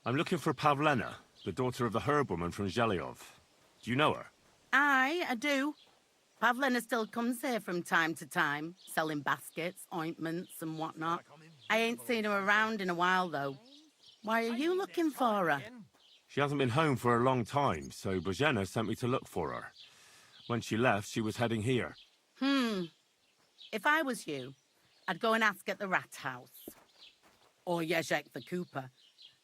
I'm looking for Pavlena, the daughter of the herb-woman from Zhelyov. Do you know her? Aye, I do. Pavlena still comes here from time to time, selling baskets, ointments, and whatnot. I ain't seen her around in a while, though. Why are you looking for her? She hasn't been home for a long time, so Bozhena sent me to look for her. When she left, she was heading here. If I was you, I'd go and ask at the rat house. Or Yezhek the Cooper.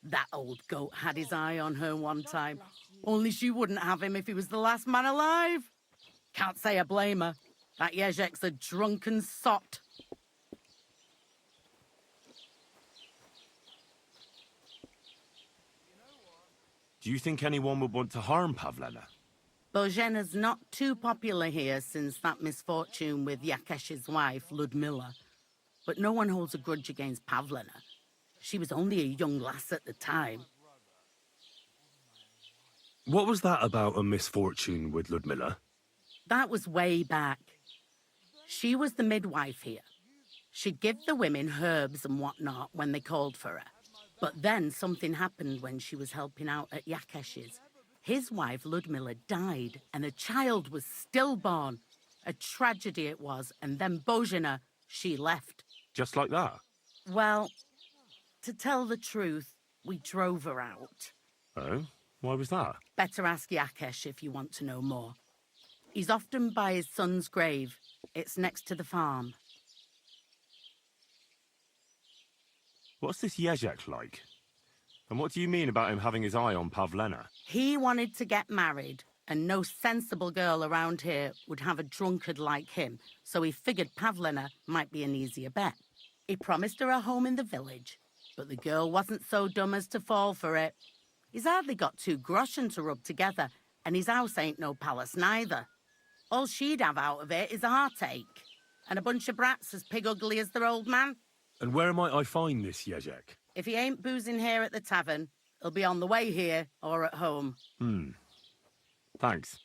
That old goat had his eye on her one time. Only she wouldn't have him if he was the last man alive. Can't say I blame her. That Yezhek's a drunken sot. Do you think anyone would want to harm Pavlena? Bozhena's not too popular here since that misfortune with Yakesh's wife, Ludmilla. But no one holds a grudge against Pavlena. She was only a young lass at the time. What was that about a misfortune with Ludmilla? That was way back. She was the midwife here. She'd give the women herbs and whatnot when they called for her. But then something happened when she was helping out at Yakesh's. His wife, Ludmilla, died, and a child was stillborn. A tragedy it was, and then Bozhena, she left. Just like that? Well, to tell the truth, we drove her out. Oh? Why was that? Better ask Yakesh if you want to know more. He's often by his son's grave. It's next to the farm. What's this Yezhek like? And what do you mean about him having his eye on Pavlena? He wanted to get married, and no sensible girl around here would have a drunkard like him, so he figured Pavlena might be an easier bet. He promised her a home in the village, but the girl wasn't so dumb as to fall for it. He's hardly got 2 groschen to rub together, and his house ain't no palace neither. All she'd have out of it is a heartache, and a bunch of brats as pig ugly as their old man. And where might I find this Yezhek? If he ain't boozing here at the tavern, he'll be on the way here or at home. Thanks.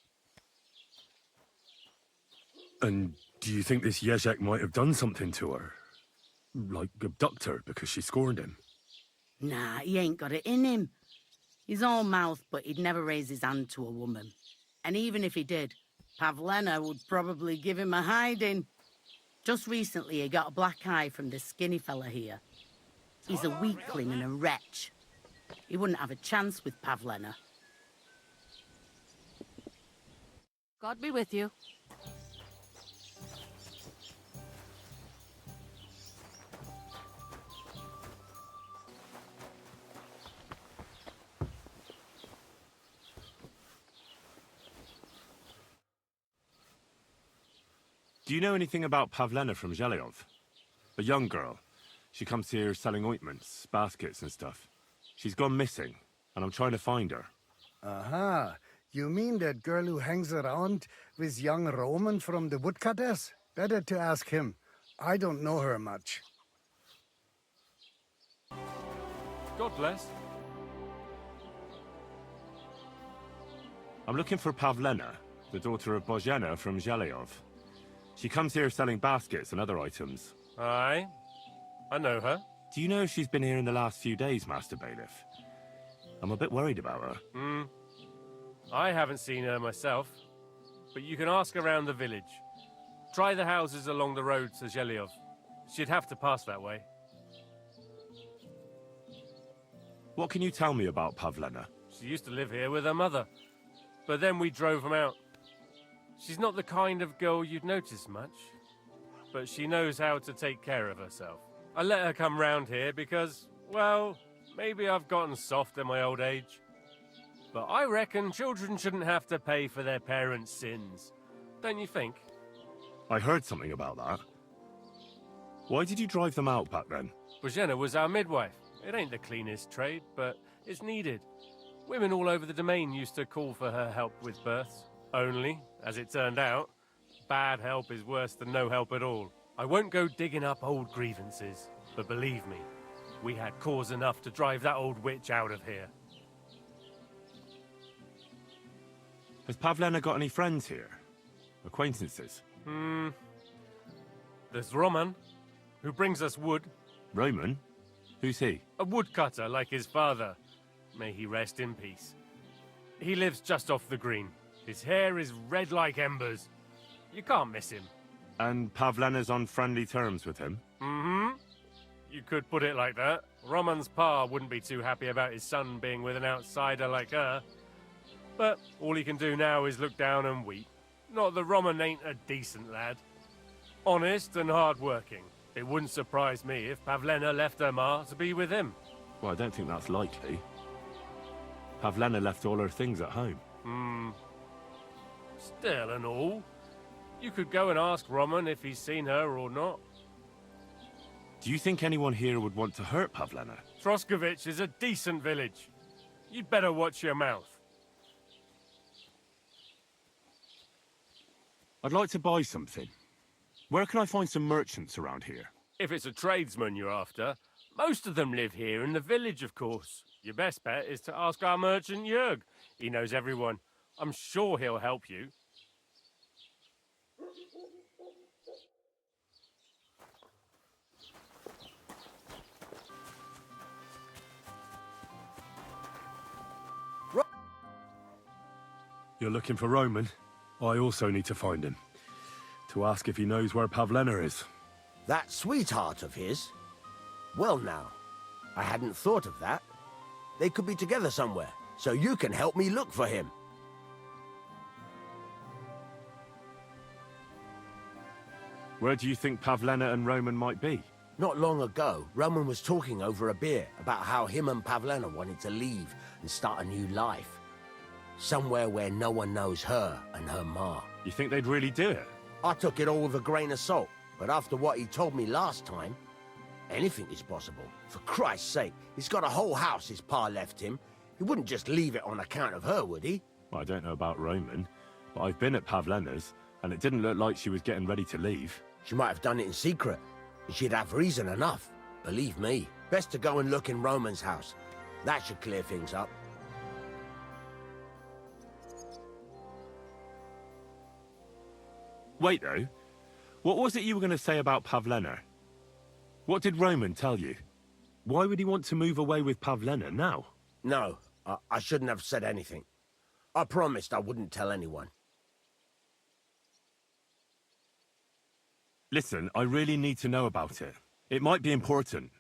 And do you think this Yezhek might have done something to her? Like abduct her because she scorned him? Nah, he ain't got it in him. He's all mouth, but he'd never raise his hand to a woman. And even if he did, Pavlena would probably give him a hiding. Just recently, he got a black eye from this skinny fella here. He's a weakling and a wretch. He wouldn't have a chance with Pavlena. God be with you. Do you know anything about Pavlena from Zhelyov? A young girl. She comes here selling ointments, baskets and stuff. She's gone missing, and I'm trying to find her. Aha. You mean that girl who hangs around with young Roman from the woodcutters? Better to ask him. I don't know her much. God bless. I'm looking for Pavlena, the daughter of Bozhena from Zhelyov. She comes here selling baskets and other items. Aye. I know her. Do you know if she's been here in the last few days, Master Bailiff? I'm a bit worried about her. I haven't seen her myself, but you can ask around the village. Try the houses along the road to Zhelyov. She'd have to pass that way. What can you tell me about Pavlena? She used to live here with her mother, but then we drove them out. She's not the kind of girl you'd notice much, but she knows how to take care of herself. I let her come round here because, well, maybe I've gotten soft in my old age. But I reckon children shouldn't have to pay for their parents' sins. Don't you think? I heard something about that. Why did you drive them out back then? Bozhena was our midwife. It ain't the cleanest trade, but it's needed. Women all over the domain used to call for her help with births. Only, as it turned out, bad help is worse than no help at all. I won't go digging up old grievances, but believe me, we had cause enough to drive that old witch out of here. Has Pavlena got any friends here? Acquaintances? There's Roman, who brings us wood. Roman? Who's he? A woodcutter like his father. May he rest in peace. He lives just off the green. His hair is red like embers. You can't miss him. And Pavlena's on friendly terms with him? Mm-hmm. You could put it like that. Roman's pa wouldn't be too happy about his son being with an outsider like her. But all he can do now is look down and weep. Not that Roman ain't a decent lad. Honest and hard-working. It wouldn't surprise me if Pavlena left her ma to be with him. Well, I don't think that's likely. Pavlena left all her things at home. Still and all, you could go and ask Roman if he's seen her or not. Do you think anyone here would want to hurt Pavlena? Troskovich is a decent village. You'd better watch your mouth. I'd like to buy something. Where can I find some merchants around here? If it's a tradesman you're after, most of them live here in the village, of course. Your best bet is to ask our merchant Jörg. He knows everyone. I'm sure he'll help you. You're looking for Roman? I also need to find him. To ask if he knows where Pavlena is. That sweetheart of his? Well now, I hadn't thought of that. They could be together somewhere, so you can help me look for him. Where do you think Pavlena and Roman might be? Not long ago, Roman was talking over a beer about how him and Pavlena wanted to leave and start a new life. Somewhere where no one knows her and her ma. You think they'd really do it? I took it all with a grain of salt, but after what he told me last time, anything is possible. For Christ's sake, he's got a whole house his pa left him. He wouldn't just leave it on account of her, would he? Well, I don't know about Roman, but I've been at Pavlena's, and it didn't look like she was getting ready to leave. She might have done it in secret, and she'd have reason enough. Believe me. Best to go and look in Roman's house. That should clear things up. Wait, though. What was it you were going to say about Pavlena? What did Roman tell you? Why would he want to move away with Pavlena now? No, I shouldn't have said anything. I promised I wouldn't tell anyone. Listen, I really need to know about it. It might be important.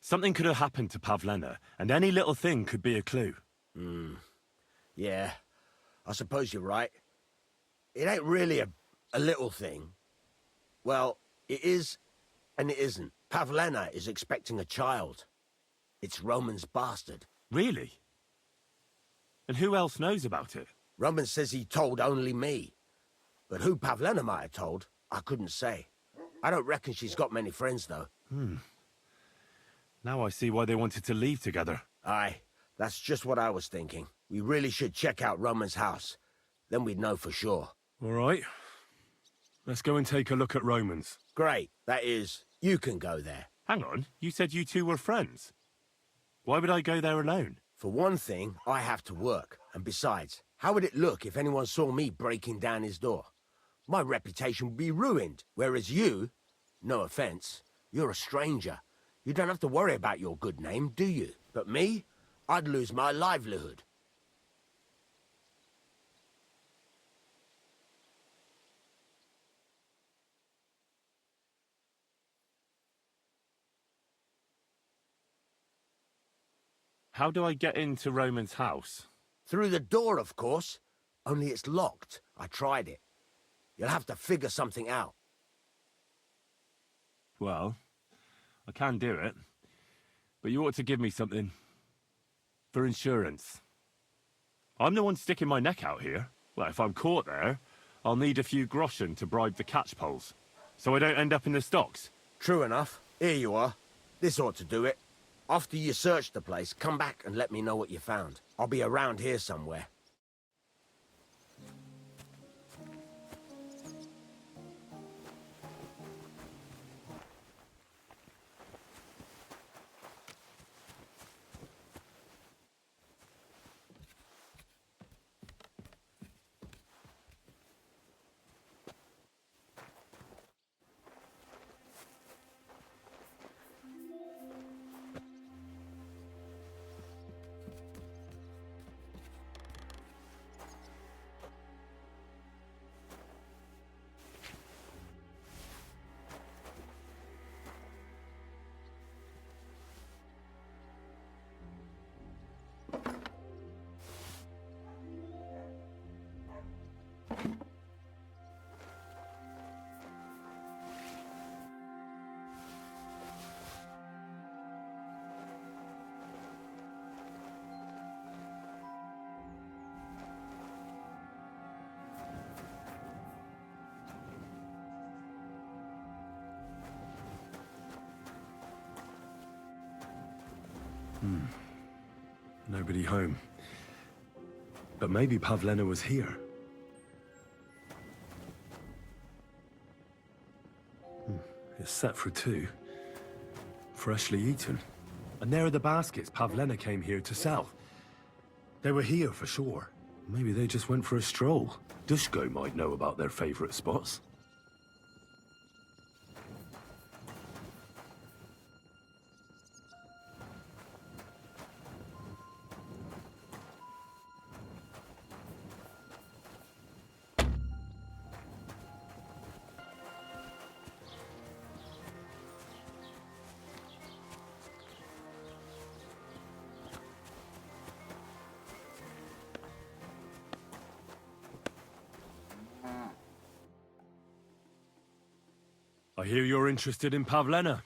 Something could have happened to Pavlena, and any little thing could be a clue. Yeah, I suppose you're right. It ain't really a little thing. Well, it is and it isn't. Pavlena is expecting a child. It's Roman's bastard. Really? And who else knows about it? Roman says he told only me. But who Pavlena might have told, I couldn't say. I don't reckon she's got many friends, though. Now I see why they wanted to leave together. Aye, that's just what I was thinking. We really should check out Roman's house. Then we'd know for sure. All right. Let's go and take a look at Roman's. Great. That is, you can go there. Hang on, you said you two were friends. Why would I go there alone? For one thing, I have to work. And besides, how would it look if anyone saw me breaking down his door? My reputation would be ruined. Whereas you, no offense, you're a stranger. You don't have to worry about your good name, do you? But me, I'd lose my livelihood. How do I get into Roman's house? Through the door, of course. Only it's locked. I tried it. You'll have to figure something out. Well, I can do it. But you ought to give me something. For insurance. I'm the one sticking my neck out here. Well, if I'm caught there, I'll need a few groschen to bribe the catchpoles. So I don't end up in the stocks. True enough. Here you are. This ought to do it. After you search the place, come back and let me know what you found. I'll be around here somewhere. Nobody home. But maybe Pavlena was here. It's set for 2. Freshly eaten. And there are the baskets Pavlena came here to sell. They were here for sure. Maybe they just went for a stroll. Dushko might know about their favorite spots. I hear you're interested in Pavlena.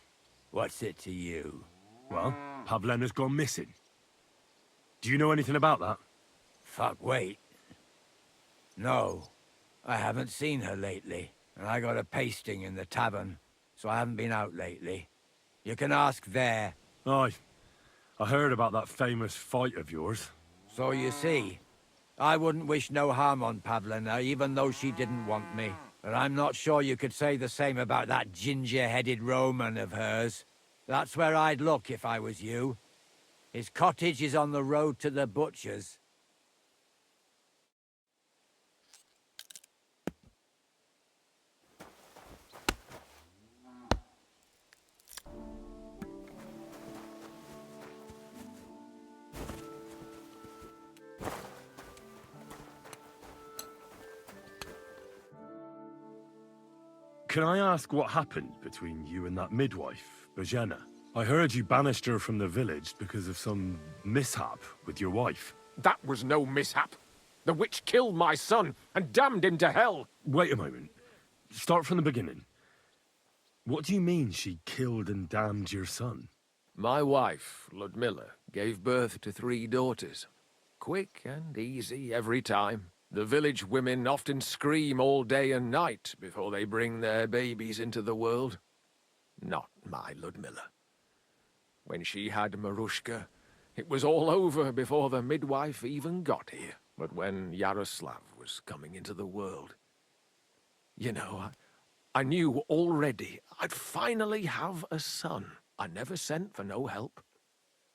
What's it to you? Well, Pavlena's gone missing. Do you know anything about that? Fuck, wait. No, I haven't seen her lately, and I got a pasting in the tavern, so I haven't been out lately. You can ask there. Aye. I heard about that famous fight of yours. So you see, I wouldn't wish no harm on Pavlena, even though she didn't want me. But I'm not sure you could say the same about that ginger-headed Roman of hers. That's where I'd look if I was you. His cottage is on the road to the butcher's. Can I ask what happened between you and that midwife, Bojena? I heard you banished her from the village because of some mishap with your wife. That was no mishap. The witch killed my son and damned him to hell. Wait a moment. Start from the beginning. What do you mean she killed and damned your son? My wife, Ludmilla, gave birth to 3 daughters. Quick and easy every time. The village women often scream all day and night before they bring their babies into the world. Not my Ludmilla. When she had Marushka, it was all over before the midwife even got here. But when Yaroslav was coming into the world, you know, I knew already I'd finally have a son. I never sent for no help.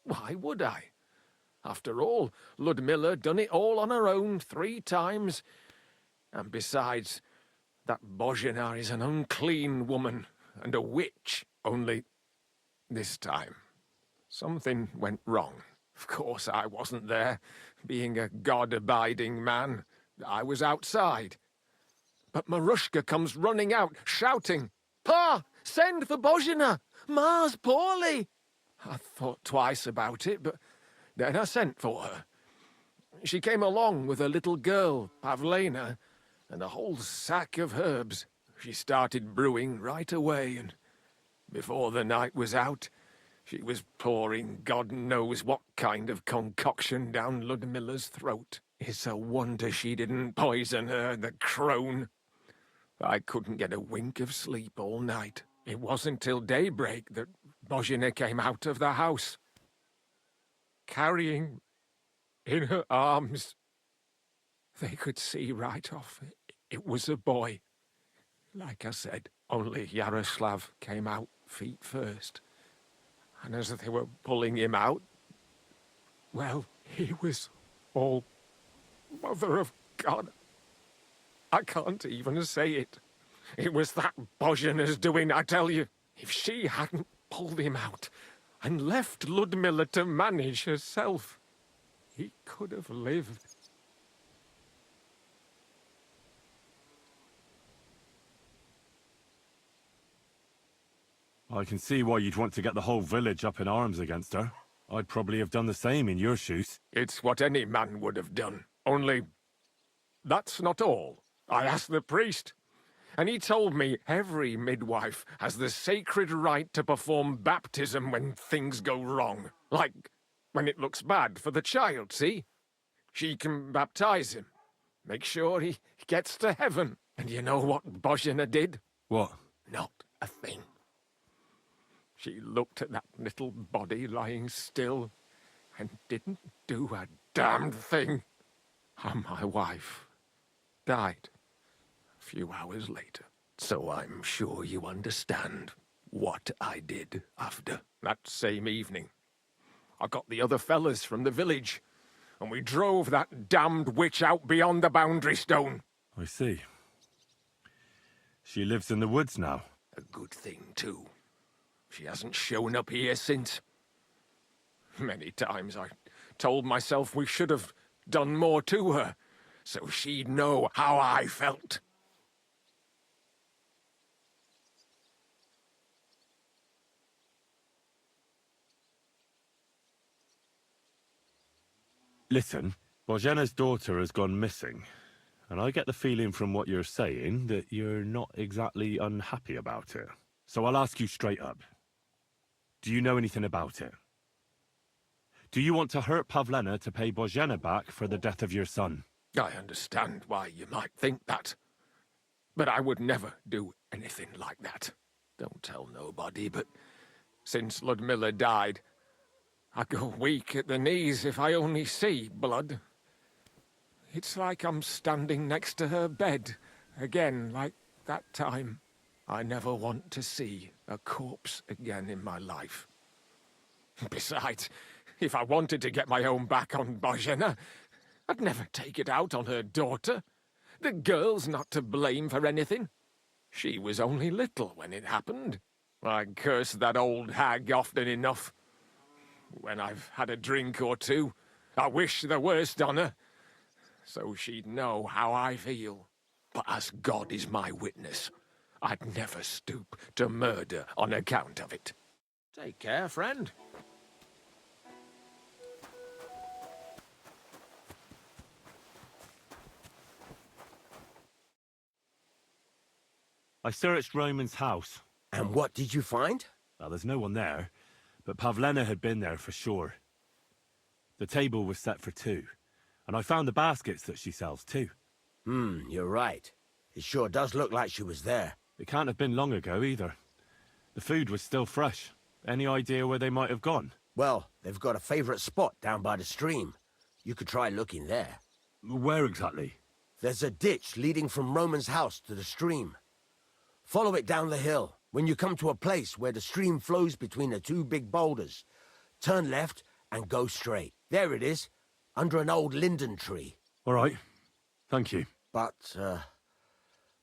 Why would I? After all, Ludmilla done it all on her own 3 times. And besides, that Bozhena is an unclean woman and a witch. Only this time, something went wrong. Of course, I wasn't there. Being a God-abiding man, I was outside. But Marushka comes running out, shouting, "Pa, send for Bozhena! Ma's poorly!" I thought twice about it, but then I sent for her. She came along with a little girl, Pavlena, and a whole sack of herbs. She started brewing right away, and before the night was out, she was pouring God knows what kind of concoction down Ludmilla's throat. It's a wonder she didn't poison her, the crone. I couldn't get a wink of sleep all night. It wasn't till daybreak that Bozhena came out of the house, carrying in her arms. They could see right off it was a boy. Like I said, only Yaroslav came out feet first. And as they were pulling him out, well, he was all Mother of God. I can't even say it. It was that Bozhena's doing, I tell you. If she hadn't pulled him out and left Ludmilla to manage herself, he could have lived. I can see why you'd want to get the whole village up in arms against her. I'd probably have done the same in your shoes. It's what any man would have done. Only, that's not all. I asked the priest, and he told me every midwife has the sacred right to perform baptism when things go wrong. Like, when it looks bad for the child, see? She can baptize him, make sure he gets to heaven. And you know what Bozhena did? What? Not a thing. She looked at that little body lying still, and didn't do a damned thing. And my wife died a few hours later. So I'm sure you understand what I did after. That same evening, I got the other fellas from the village, and we drove that damned witch out beyond the boundary stone. I see. She lives in the woods now. A good thing, too. She hasn't shown up here since. Many times I told myself we should have done more to her, so she'd know how I felt. Listen, Božena's daughter has gone missing, and I get the feeling from what you're saying that you're not exactly unhappy about it. So I'll ask you straight up. Do you know anything about it? Do you want to hurt Pavlena to pay Božena back for the death of your son? I understand why you might think that, but I would never do anything like that. Don't tell nobody, but since Ludmilla died, I go weak at the knees if I only see blood. It's like I'm standing next to her bed, again, like that time. I never want to see a corpse again in my life. Besides, if I wanted to get my own back on Božena, I'd never take it out on her daughter. The girl's not to blame for anything. She was only little when it happened. I curse that old hag often enough. When I've had a drink or two, I wish the worst on her, so she'd know how I feel. But as God is my witness, I'd never stoop to murder on account of it. Take care, friend. I searched Roman's house. And what did you find? Well, there's no one there, but Pavlena had been there for sure. The table was set for two, and I found the baskets that she sells too. You're right. It sure does look like she was there. It can't have been long ago either. The food was still fresh. Any idea where they might have gone? Well, they've got a favorite spot down by the stream. You could try looking there. Where exactly? There's a ditch leading from Roman's house to the stream. Follow it down the hill. When you come to a place where the stream flows between the two big boulders, turn left and go straight. There it is, under an old linden tree. All right. Thank you. But,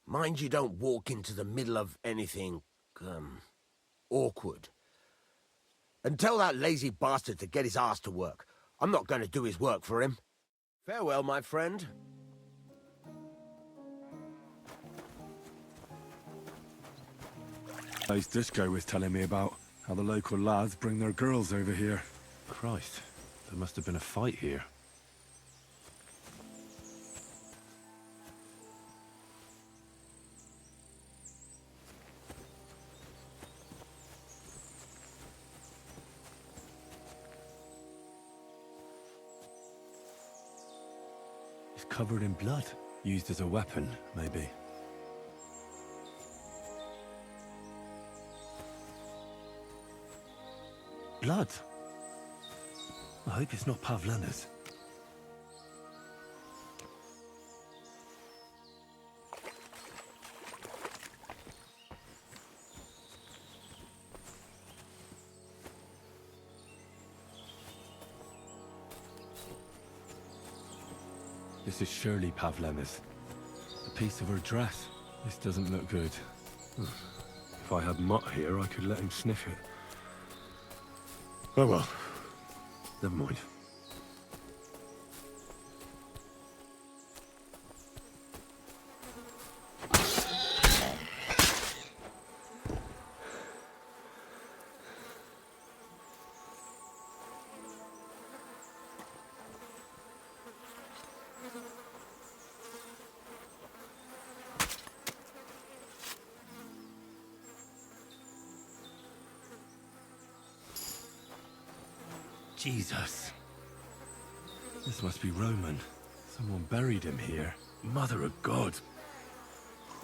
mind you don't walk into the middle of anything, awkward. And tell that lazy bastard to get his ass to work. I'm not going to do his work for him. Farewell, my friend. Place Disco was telling me about how the local lads bring their girls over here. Christ, there must have been a fight here. It's covered in blood. Used as a weapon, maybe. Blood. I hope it's not Pavlena's. This is surely Pavlena's. A piece of her dress. This doesn't look good. If I had Mutt here, I could let him sniff it. Oh well, never mind. Jesus. This must be Roman. Someone buried him here. Mother of God.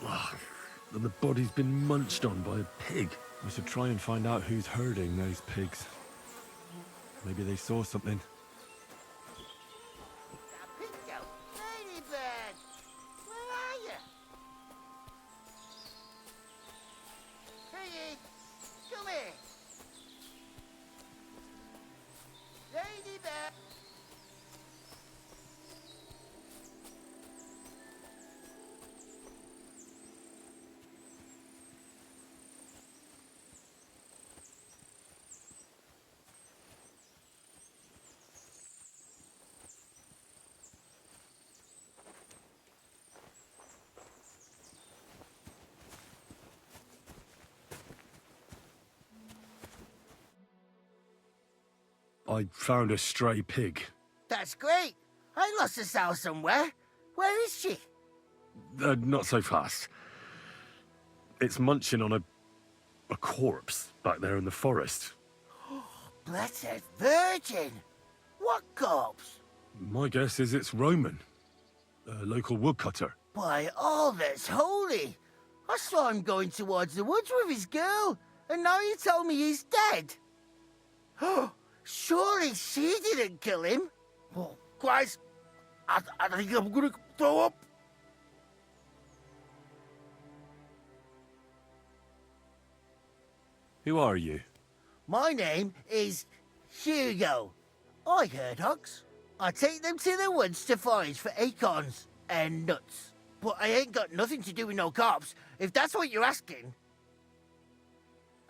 Ugh. And the body's been munched on by a pig. I should try and find out who's herding those pigs. Maybe they saw something. I found a stray pig. That's great. I lost a sow somewhere. Where is she? Not so fast. It's munching on a corpse back there in the forest. Blessed Virgin! What corpse? My guess is it's Roman, a local woodcutter. By all that's holy! I saw him going towards the woods with his girl, and now you tell me he's dead. Surely she didn't kill him. Oh, Christ! I think I'm gonna throw up. Who are you? My name is Hugo. I herd hogs. I take them to the woods to forage for acorns and nuts. But I ain't got nothing to do with no cops, if that's what you're asking.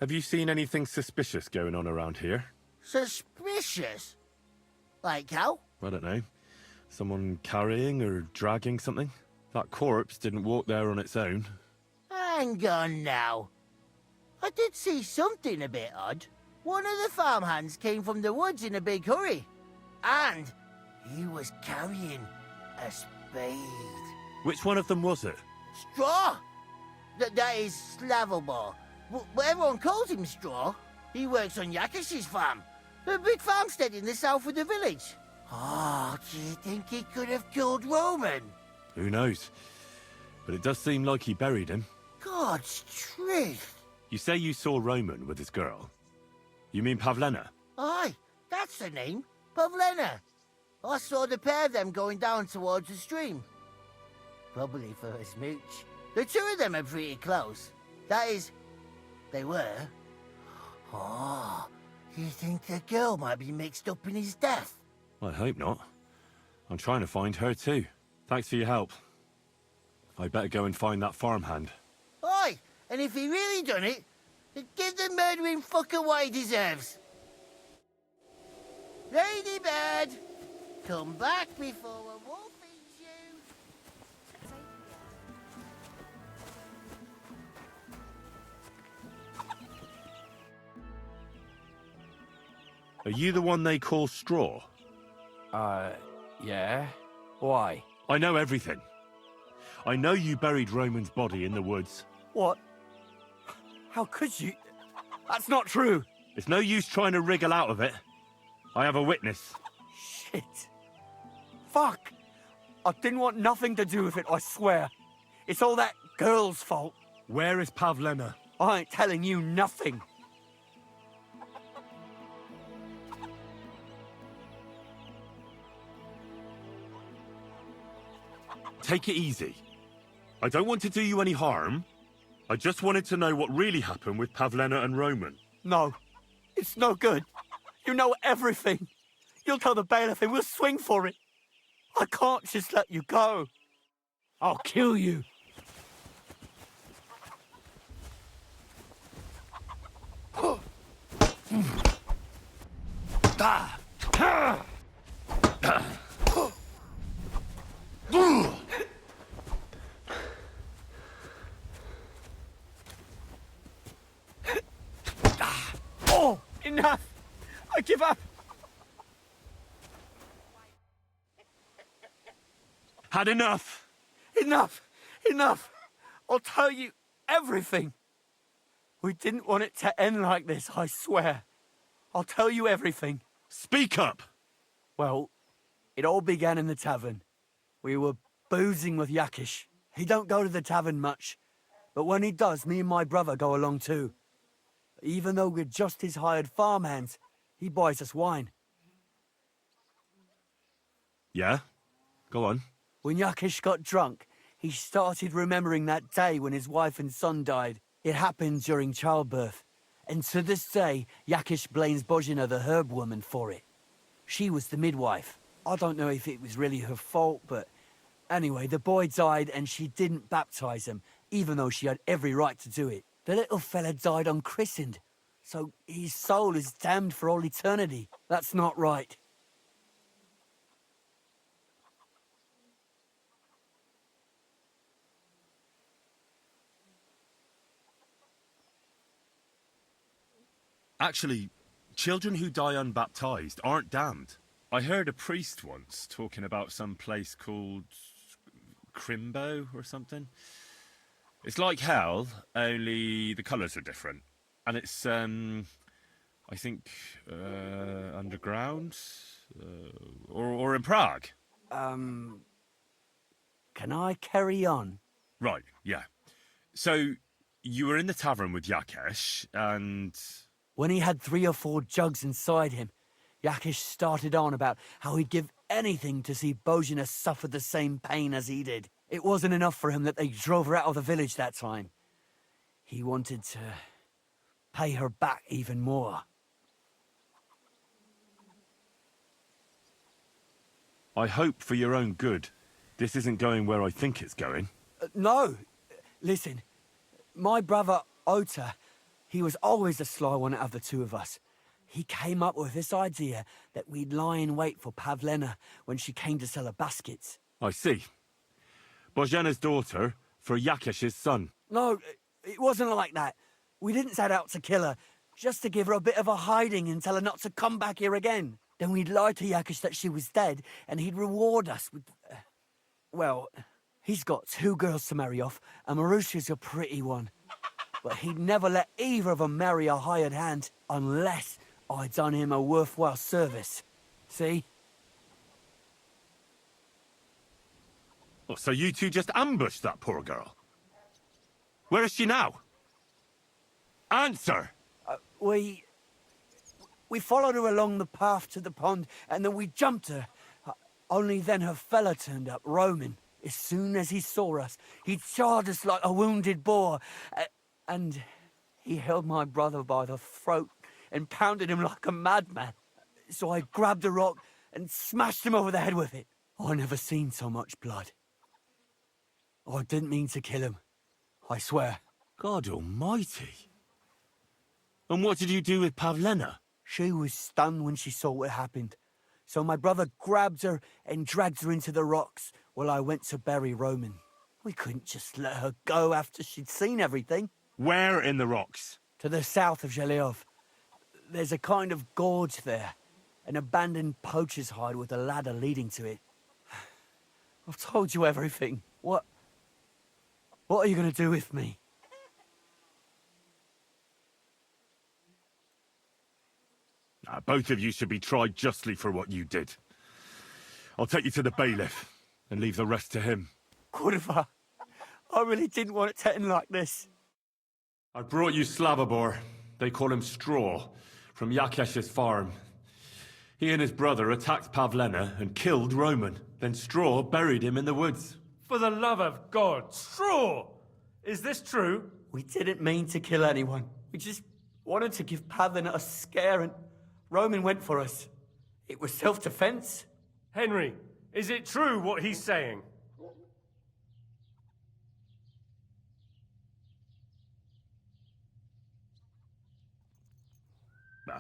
Have you seen anything suspicious going on around here? Suspicious? Like how? I don't know. Someone carrying or dragging something? That corpse didn't walk there on its own. Hang on now. I did see something a bit odd. One of the farmhands came from the woods in a big hurry. And he was carrying a spade. Which one of them was it? Straw! That is Slavobor. But everyone calls him Straw. He works on Yakish's farm. A big farmstead in the south of the village. Oh, do you think he could have killed Roman? Who knows? But it does seem like he buried him. God's truth. You say you saw Roman with his girl. You mean Pavlena? Aye, that's the name. Pavlena. I saw the pair of them going down towards the stream. Probably for a smooch. The two of them are pretty close. That is, they were. Oh, you think the girl might be mixed up in his death? I hope not. I'm trying to find her too. Thanks for your help. I better go and find that farmhand. Aye, and if he really done it, then give the murdering fucker what he deserves. Ladybird, come back before a wolf eats you. Are you the one they call Straw? Yeah? Why? I know everything. I know you buried Roman's body in the woods. What? How could you? That's not true! It's no use trying to wriggle out of it. I have a witness. Shit. Fuck! I didn't want nothing to do with it, I swear. It's all that girl's fault. Where is Pavlena? I ain't telling you nothing. Take it easy. I don't want to do you any harm. I just wanted to know what really happened with Pavlena and Roman. No. It's no good. You know everything. You'll tell the bailiff and we'll swing for it. I can't just let you go. I'll kill you. Oh, enough! I give up! Had enough! Enough! Enough! I'll tell you everything. We didn't want it to end like this, I swear. I'll tell you everything. Speak up! Well, it all began in the tavern. We were boozing with Yakish. He don't go to the tavern much, but when he does, me and my brother go along too. Even though we're just his hired farmhands, he buys us wine. Yeah? Go on. When Yakish got drunk, he started remembering that day when his wife and son died. It happened during childbirth. And to this day, Yakish blames Bozhina, the herb woman, for it. She was the midwife. I don't know if it was really her fault, but anyway, the boy died and she didn't baptize him, even though she had every right to do it. The little fella died unchristened, so his soul is damned for all eternity. That's not right. Actually, children who die unbaptized aren't damned. I heard a priest once talking about some place called Crimbo or something. It's like hell, only the colours are different. And it's, I think, underground? Or in Prague. Can I carry on? Right, yeah. So, you were in the tavern with Yakesh, and... When he had 3 or 4 jugs inside him, Yakesh started on about how he'd give anything to see Bozhina suffer the same pain as he did. It wasn't enough for him that they drove her out of the village that time. He wanted to pay her back even more. I hope for your own good, this isn't going where I think it's going. No. Listen, my brother Ota, he was always the sly one out of the 2 of us. He came up with this idea that we'd lie in wait for Pavlena when she came to sell her baskets. I see. Bozhena's daughter for Yakesh's son. No, it wasn't like that. We didn't set out to kill her, just to give her a bit of a hiding and tell her not to come back here again. Then we'd lie to Yakesh that she was dead, and he'd reward us with... well, he's got 2 girls to marry off, and Marusha's a pretty one. But he'd never let either of them marry a hired hand unless I'd done him a worthwhile service. See? Oh, so you two just ambushed that poor girl? Where is she now? Answer! We followed her along the path to the pond, and then we jumped her. Only then her fella turned up, Roman. As soon as he saw us, he charged us like a wounded boar. And he held my brother by the throat and pounded him like a madman. So I grabbed a rock and smashed him over the head with it. I never seen so much blood. I didn't mean to kill him. I swear. God almighty. And what did you do with Pavlena? She was stunned when she saw what happened. So my brother grabbed her and dragged her into the rocks while I went to bury Roman. We couldn't just let her go after she'd seen everything. Where in the rocks? To the south of Zhelyov. There's a kind of gorge there. An abandoned poacher's hide with a ladder leading to it. I've told you everything. What are you going to do with me? Both of you should be tried justly for what you did. I'll take you to the bailiff and leave the rest to him. Kurva, I really didn't want it to end like this. I brought you Slavobor. They call him Straw, from Yakesh's farm. He and his brother attacked Pavlena and killed Roman. Then Straw buried him in the woods. For the love of God, Straw! Is this true? We didn't mean to kill anyone. We just wanted to give Pavlena a scare, and Roman went for us. It was self-defense. Henry, is it true what he's saying?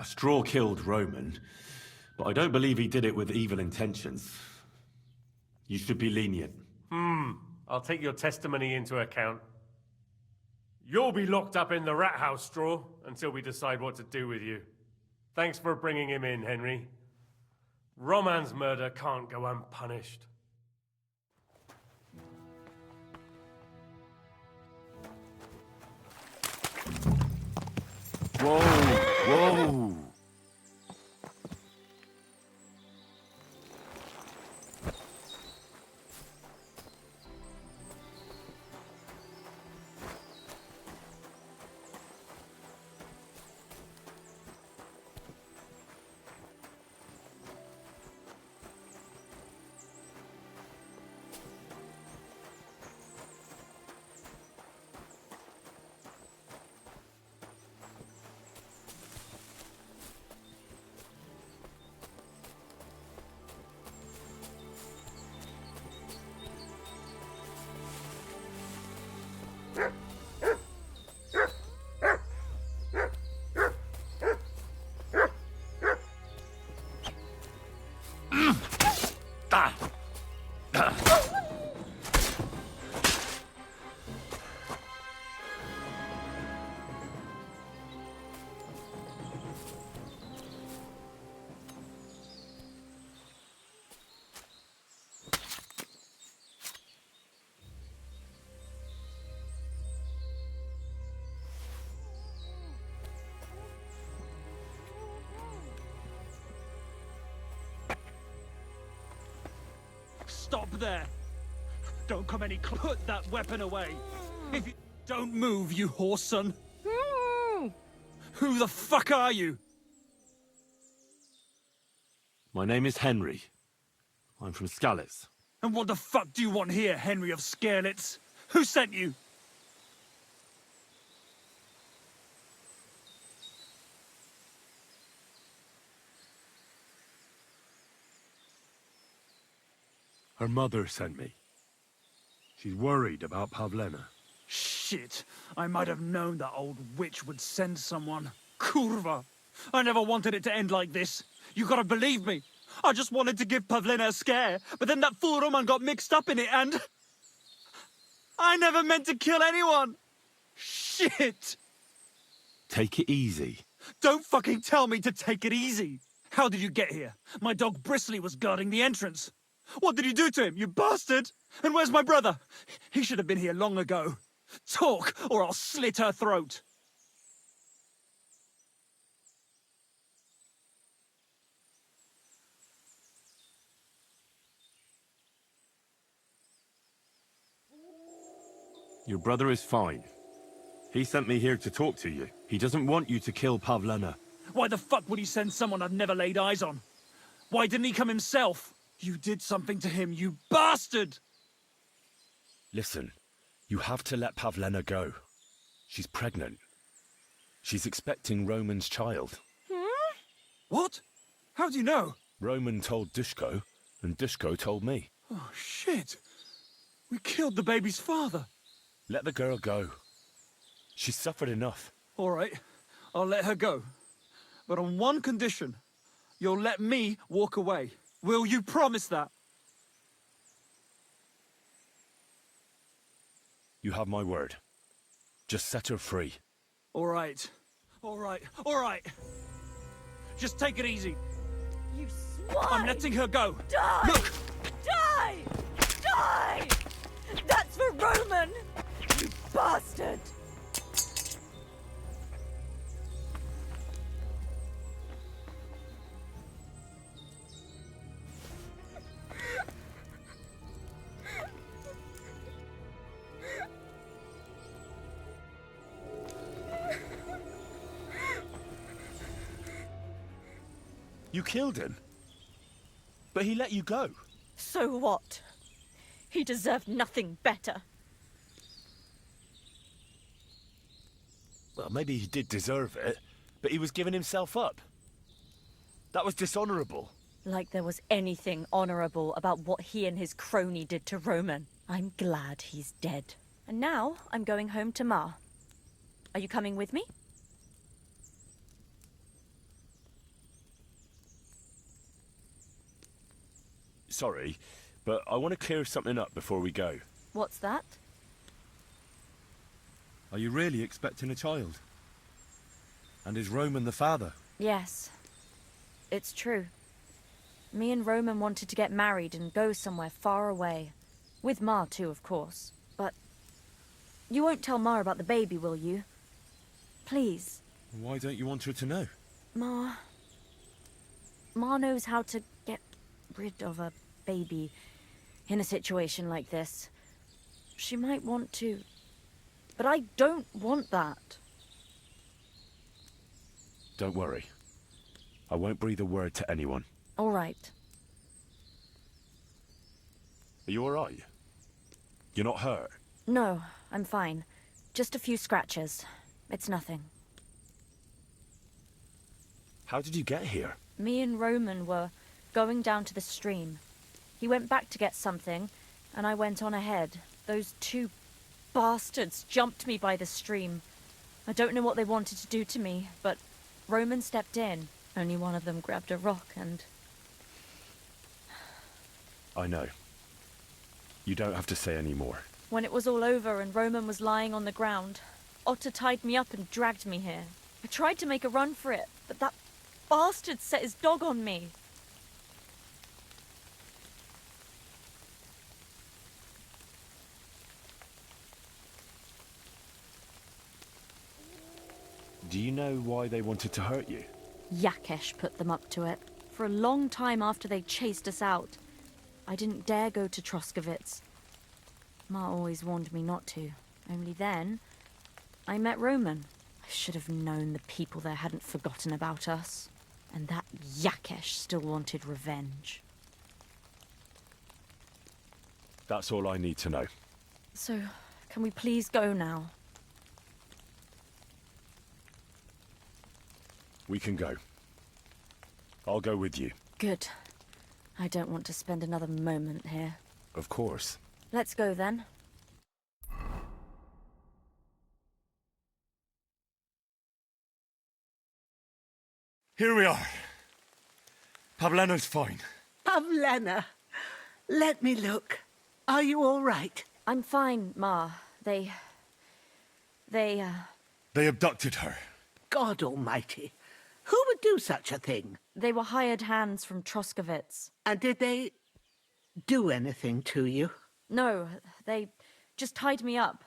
Straw killed Roman, but I don't believe he did it with evil intentions. You should be lenient. I'll take your testimony into account. You'll be locked up in the rat house, Straw, until we decide what to do with you. Thanks for bringing him in, Henry. Roman's murder can't go unpunished. Whoa! Whoa! Stop there. Don't come any closer. Put that weapon away. If you don't move, you horse son. Who the fuck are you? My name is Henry. I'm from Skalitz. And what the fuck do you want here, Henry of Skalitz? Who sent you? Her mother sent me. She's worried about Pavlena. Shit. I might have known that old witch would send someone. Kurva. I never wanted it to end like this. You gotta believe me. I just wanted to give Pavlena a scare, but then that fool Roman got mixed up in it and... I never meant to kill anyone! Shit! Take it easy. Don't fucking tell me to take it easy! How did you get here? My dog Bristly was guarding the entrance. What did you do to him, you bastard? And where's my brother? He should have been here long ago. Talk, or I'll slit her throat. Your brother is fine. He sent me here to talk to you. He doesn't want you to kill Pavlena. Why the fuck would he send someone I've never laid eyes on? Why didn't he come himself? You did something to him, you bastard! Listen, you have to let Pavlena go. She's pregnant. She's expecting Roman's child. What? How do you know? Roman told Dushko, and Dushko told me. Oh, shit. We killed the baby's father. Let the girl go. She's suffered enough. All right, I'll let her go. But on one condition. You'll let me walk away. Will you promise that? You have my word. Just set her free. All right. All right. All right. Just take it easy. You swine! I'm letting her go. Die! Look! Die! Die! That's for Roman! You bastard! You killed him. But he let you go. So what? He deserved nothing better. Well, maybe he did deserve it, but he was giving himself up. That was dishonorable. Like there was anything honorable about what he and his crony did to Roman. I'm glad he's dead. And now I'm going home to Ma. Are you coming with me? Sorry, but I want to clear something up before we go. What's that? Are you really expecting a child? And is Roman the father? Yes. It's true. Me and Roman wanted to get married and go somewhere far away. With Ma too, of course. But you won't tell Ma about the baby, will you? Please. Why don't you want her to know? Ma knows how to get rid of a baby in a situation like this. She might want to, but I don't want that. Don't worry. I won't breathe a word to anyone. All right. Are you all right? You're not hurt? No, I'm fine. Just a few scratches. It's nothing. How did you get here? Me and Roman were going down to the stream. He went back to get something, and I went on ahead. Those two bastards jumped me by the stream. I don't know what they wanted to do to me, but Roman stepped in. Only one of them grabbed a rock and... I know. You don't have to say any more. When it was all over and Roman was lying on the ground, Otter tied me up and dragged me here. I tried to make a run for it, but that bastard set his dog on me. Do you know why they wanted to hurt you? Yakesh put them up to it. For a long time after they chased us out. I didn't dare go to Troskovitz. Ma always warned me not to. Only then, I met Roman. I should have known the people there hadn't forgotten about us. And that Yakesh still wanted revenge. That's all I need to know. So, can we please go now? We can go. I'll go with you. Good. I don't want to spend another moment here. Of course. Let's go then. Here we are. Pavlena's fine. Pavlena, let me look. Are you all right? I'm fine, Ma. They They abducted her. God almighty. Who would do such a thing? they were hired hands from Troskovitz. And did they do anything to you? No, they just tied me up.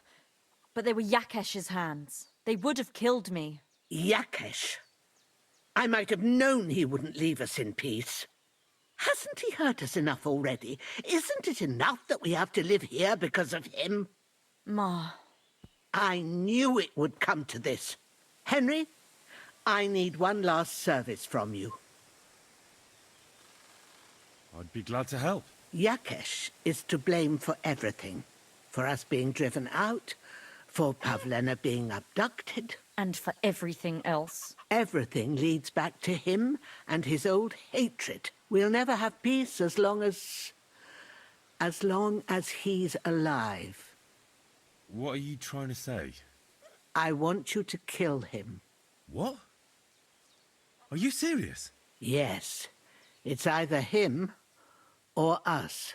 But they were Yakesh's hands. They would have killed me. Yakesh. I might have known he wouldn't leave us in peace. Hasn't he hurt us enough already? Isn't it enough that we have to live here because of him? Ma. I knew it would come to this. Henry, I need one last service from you. I'd be glad to help. Yakesh is to blame for everything. For us being driven out, for Pavlena being abducted. And for everything else. Everything leads back to him and his old hatred. We'll never have peace as long as he's alive. What are you trying to say? I want you to kill him. What? Are you serious? Yes. It's either him or us.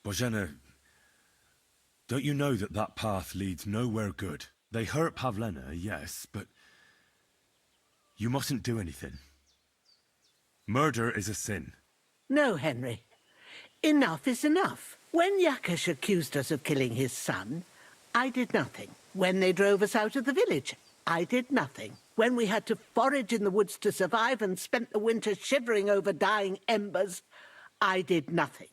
Bozhena, don't you know that that path leads nowhere good? They hurt Pavlena, yes, but you mustn't do anything. Murder is a sin. No, Henry. Enough is enough. When Yakesh accused us of killing his son, I did nothing. When they drove us out of the village, I did nothing. When we had to forage in the woods to survive and spent the winter shivering over dying embers, I did nothing.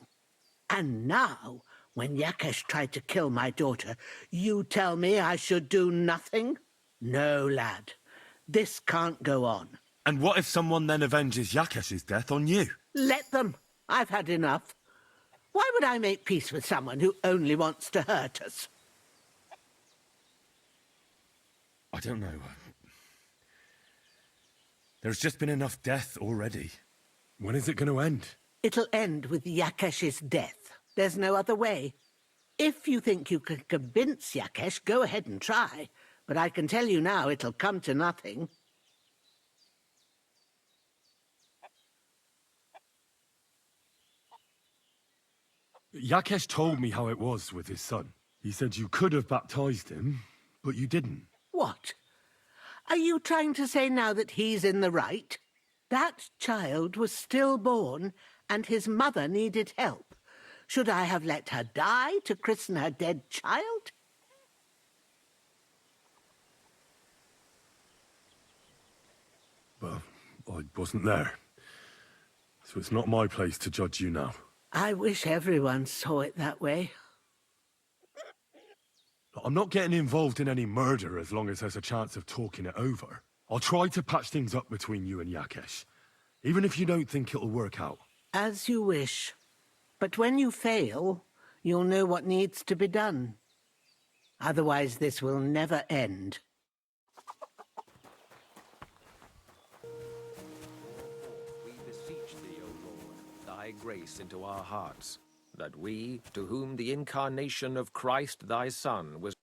And now, when Yakesh tried to kill my daughter, you tell me I should do nothing? No, lad. This can't go on. And what if someone then avenges Yakesh's death on you? Let them. I've had enough. Why would I make peace with someone who only wants to hurt us? I don't know. There's just been enough death already. When is it going to end? It'll end with Yakesh's death. There's no other way. If you think you can convince Yakesh, go ahead and try. But I can tell you now it'll come to nothing. Yakesh told me how it was with his son. He said you could have baptized him, but you didn't. What? Are you trying to say now that he's in the right? That child was stillborn, and his mother needed help. Should I have let her die to christen her dead child? Well, I wasn't there. So it's not my place to judge you now. I wish everyone saw it that way. I'm not getting involved in any murder as long as there's a chance of talking it over. I'll try to patch things up between you and Yakesh, even if you don't think it'll work out. As you wish. But when you fail, you'll know what needs to be done. Otherwise, this will never end. We beseech thee, O Lord, thy grace into our hearts, that we, to whom the incarnation of Christ thy Son was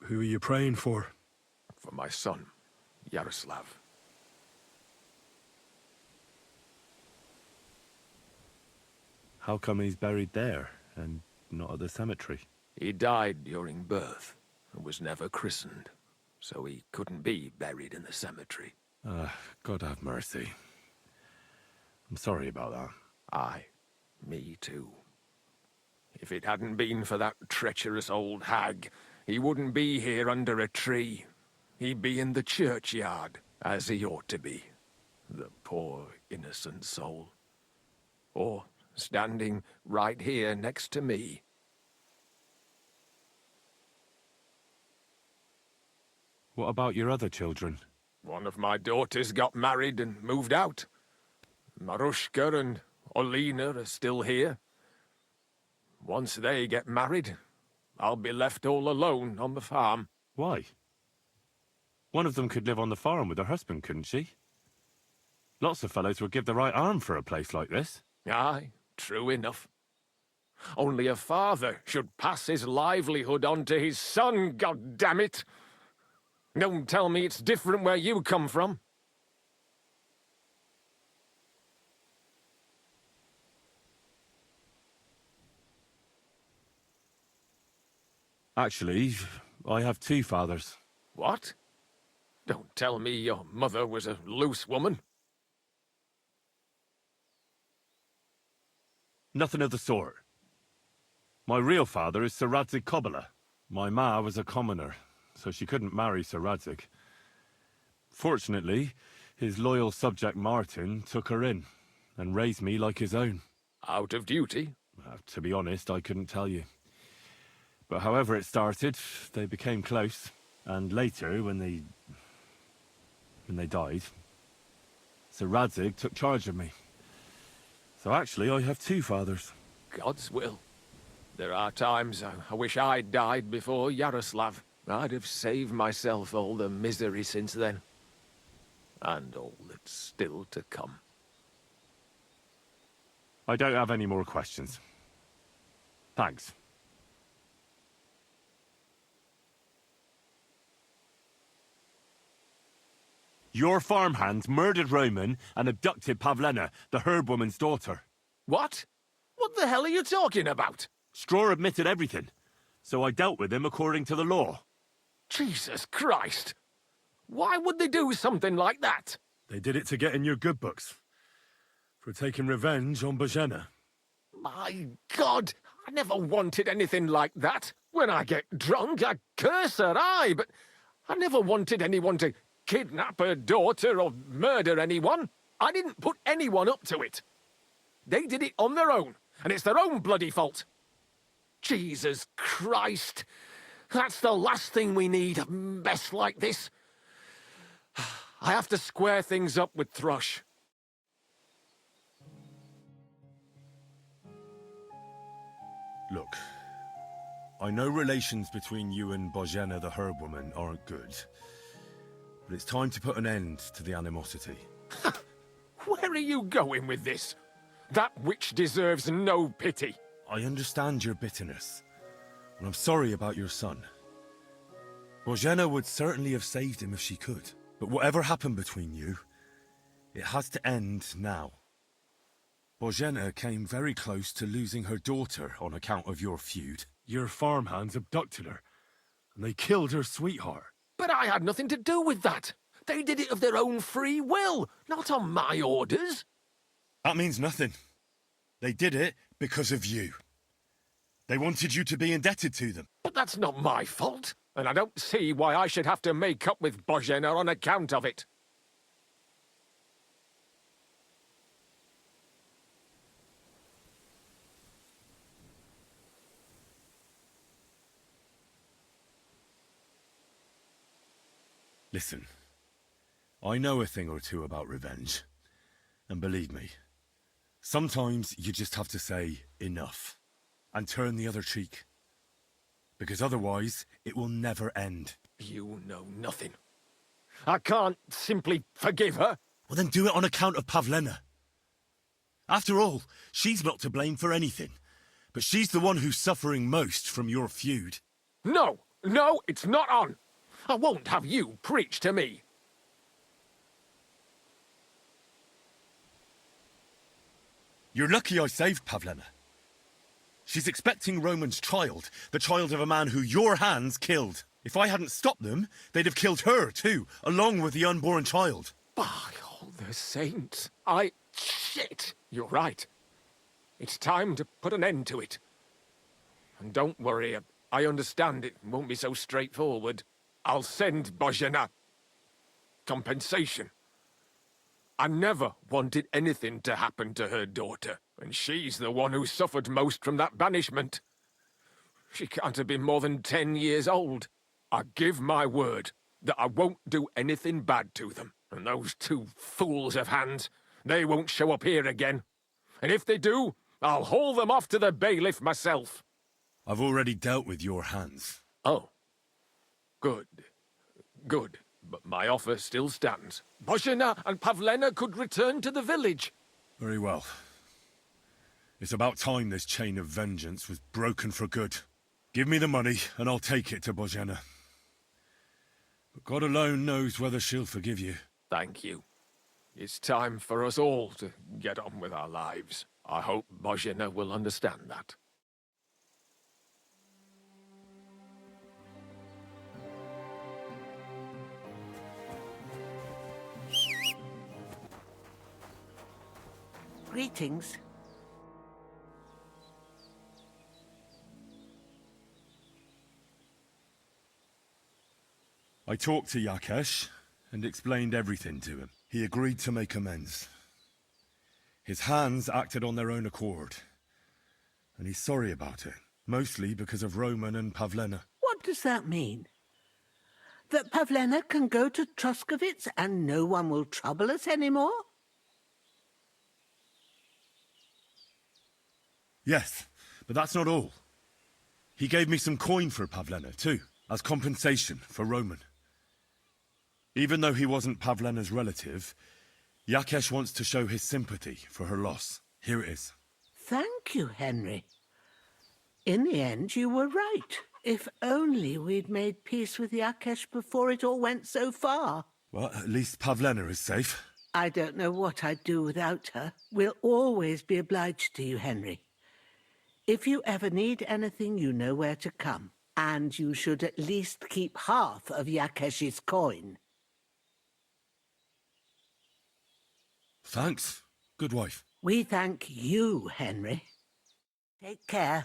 Who are you praying for? for my son, Yaroslav. How come he's buried there and not at the cemetery? He died during birth and was never christened. so he couldn't be buried in the cemetery. God have mercy. I'm sorry about that. Aye, me too. If it hadn't been for that treacherous old hag, he wouldn't be here under a tree. He'd be in the churchyard, as he ought to be. The poor, innocent soul. Or standing right here next to me. What about your other children? One of my daughters got married and moved out. Marushka and Olina are still here. Once they get married, I'll be left all alone on the farm. Why? One of them could live on the farm with her husband, couldn't she? Lots of fellows would give the right arm for a place like this. Aye, true enough. Only a father should pass his livelihood on to his son, goddammit! Don't tell me it's different where you come from. Actually, I have two fathers. What? Don't tell me your mother was a loose woman. Nothing of the sort. My real father is Sir Radzig Kobyla. My ma was a commoner, so she couldn't marry Sir Radzig. Fortunately, his loyal subject Martin took her in and raised me like his own. Out of duty? To be honest, I couldn't tell you. But however it started, they became close. And later, when they died, Sir Radzig took charge of me. So actually, I have two fathers. God's will. There are times I wish I'd died before Yaroslav. I'd have saved myself all the misery since then. And all that's still to come. I don't have any more questions. Thanks. Your farmhands murdered Roman and abducted Pavlena, the herb woman's daughter. What? What the hell are you talking about? Straw admitted everything, so I dealt with him according to the law. Jesus Christ! Why would they do something like that? They did it to get in your good books. For taking revenge on Bozhena. My God! I never wanted anything like that. When I get drunk, I curse her, aye, but I never wanted anyone to kidnap her daughter or murder anyone. I didn't put anyone up to it. They did it on their own, and it's their own bloody fault. Jesus Christ! That's the last thing we need, a mess like this. I have to square things up with Thrush. Look, I know relations between you and Bozhena the herb woman aren't good. But it's time to put an end to the animosity. Where are you going with this? That witch deserves no pity. I understand your bitterness, and I'm sorry about your son. Bozhena would certainly have saved him if she could. But whatever happened between you, it has to end now. Bozhena came very close to losing her daughter on account of your feud. Your farmhands abducted her, and they killed her sweetheart. But I had nothing to do with that. They did it of their own free will, not on my orders. That means nothing. They did it because of you. They wanted you to be indebted to them. But that's not my fault, and I don't see why I should have to make up with Bozhena on account of it. Listen, I know a thing or two about revenge. And believe me, sometimes you just have to say enough and turn the other cheek. Because otherwise, it will never end. You know nothing. I can't simply forgive her. Well, then do it on account of Pavlena. After all, she's not to blame for anything. But she's the one who's suffering most from your feud. No, it's not on. I won't have you preach to me. You're lucky I saved Pavlena. She's expecting Roman's child, the child of a man who your hands killed. If I hadn't stopped them, they'd have killed her too, along with the unborn child. By all the saints, Shit! You're right. It's time to put an end to it. And don't worry, I understand it won't be so straightforward. I'll send Bozhena compensation. I never wanted anything to happen to her daughter, and she's the one who suffered most from that banishment. She can't have been more than 10 years old. I give my word that I won't do anything bad to them. And those two fools of hands, they won't show up here again. And if they do, I'll haul them off to the bailiff myself. I've already dealt with your hands. Oh. Good. Good. But my offer still stands. Bozhena and Pavlena could return to the village. Very well. It's about time this chain of vengeance was broken for good. Give me the money, and I'll take it to Bozhena. But God alone knows whether she'll forgive you. Thank you. It's time for us all to get on with our lives. I hope Bozhena will understand that. Greetings. I talked to Yakesh and explained everything to him. He agreed to make amends. His hands acted on their own accord, and he's sorry about it, mostly because of Roman and Pavlena. What does that mean? That Pavlena can go to Truskovitz and no one will trouble us anymore? Yes, but that's not all. He gave me some coin for Pavlena, too, as compensation for Roman. Even though he wasn't Pavlena's relative, Yakesh wants to show his sympathy for her loss. Here it is. Thank you, Henry. In the end, you were right. If only we'd made peace with Yakesh before it all went so far. Well, at least Pavlena is safe. I don't know what I'd do without her. We'll always be obliged to you, Henry. If you ever need anything, you know where to come. And you should at least keep half of Yakesh's coin. Thanks, good wife. We thank you, Henry. Take care.